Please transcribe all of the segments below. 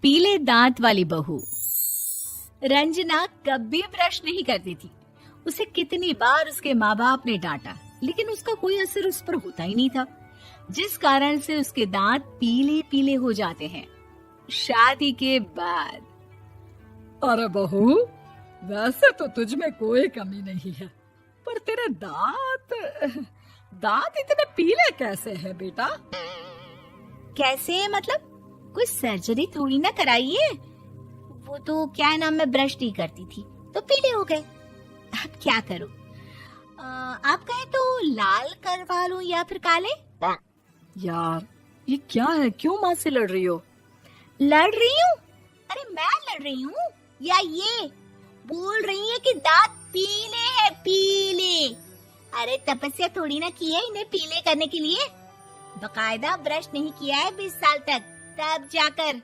पीले दांत वाली बहू। रंजना कभी ब्रश नहीं करती थी। उसे कितनी बार उसके माँ बाप ने डांटा, लेकिन उसका कोई असर उस पर होता ही नहीं था, जिस कारण से उसके दांत पीले पीले हो जाते हैं। शादी के बाद अरे बहू, वैसे तो तुझ में कोई कमी नहीं है, पर तेरे दांत इतने पीले कैसे हैं बेटा? कैसे मतलब? कोई सर्जरी थोड़ी ना कराइए। वो तो क्या नाम, मैं ब्रश नहीं करती थी तो पीले हो गए। अब क्या करूं? आप कहें तो लाल करवा लूं या फिर काले? यार ये क्या है, क्यों माँ से लड़ रही हो? लड़ रही हूँ? अरे मैं लड़ रही हूँ या ये बोल रही है कि दांत पीले हैं, पीले। अरे तपस्या थोड़ी ना की है इन्हें पीले करने के लिए। बकायदा ब्रश नहीं किया है 20 साल तक, तब जाकर।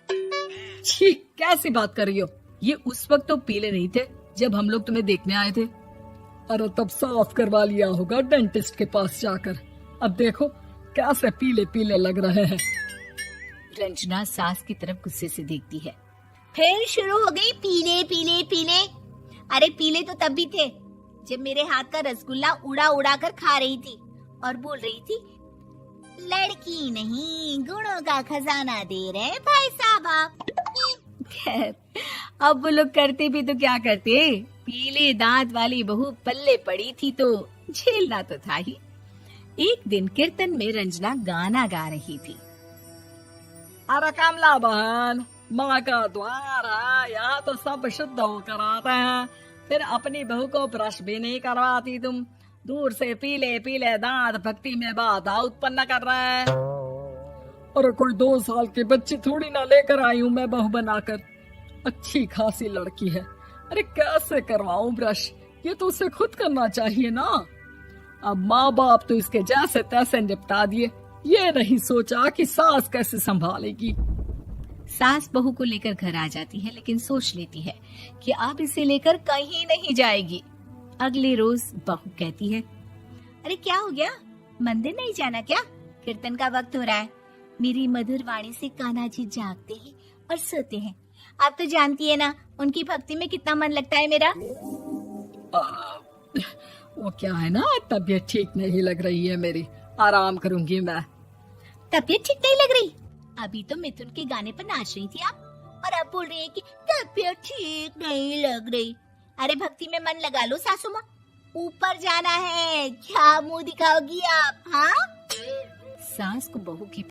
छी, कैसी बात कर रही हो? ये उस वक्त तो पीले नहीं थे जब हम लोग तुम्हें देखने आए थे। अरे तब साफ करवा लिया होगा डेंटिस्ट के पास जाकर। अब देखो कैसे पीले पीले लग रहे हैं। रंजना सास की तरफ गुस्से से देखती है। फिर शुरू हो गई पीले पीले पीले। अरे पीले तो तब भी थे जब मेरे हाथ का रसगुल्ला उड़ा उड़ा कर खा रही थी और बोल रही थी, लड़की नहीं गुणों का खजाना दे रहे भाई साहब आप। खैर, अब वो लोग करते भी तो क्या करते, पीले दांत वाली बहू पल्ले पड़ी थी तो झेलना तो था ही। एक दिन कीर्तन में रंजना गाना गा रही थी। अरे कमला बहन, माँ का द्वार है, यहाँ तो सब शुद्ध होकर आते हैं, फिर अपनी बहू को ब्रश भी नहीं करवाती तुम। दूर से पीले पीले दांत भक्ति में बाधा उत्पन्न कर रहे हैं। अरे कोई 2 साल के बच्चे थोड़ी ना लेकर आई हूँ मैं बहू बनाकर। अच्छी खासी लड़की है, अरे कैसे करवाऊं ब्रश? ये तो उसे खुद करना चाहिए ना। अब माँ बाप तो इसके जैसे तैसे निपटा दिए, ये नहीं सोचा कि सास कैसे संभालेगी। सास बहू को लेकर घर आ जाती है, लेकिन सोच लेती है कि अब इसे लेकर कहीं नहीं जाएगी। अगले रोज बहू कहती है, अरे क्या हो गया, मंदिर नहीं जाना क्या? कीर्तन का वक्त हो रहा है। मेरी मधुर वाणी से कान्हा जी जागते हैं और सोते हैं। आप तो जानती है ना उनकी भक्ति में कितना मन लगता है मेरा। वो क्या है ना, तबीयत ठीक नहीं लग रही है मेरी, आराम करूंगी मैं। तबीयत ठीक नहीं लग रही? अभी तो मिथुन के गाने पर नाच रही थी आप, और अब बोल रही है कि तबीयत ठीक नहीं लग रही। अरे भक्ति में मन लगा लो सासू माँ, ऊपर जाना है, क्या मुंह दिखाओगी आप? हाँ, सास को बहू की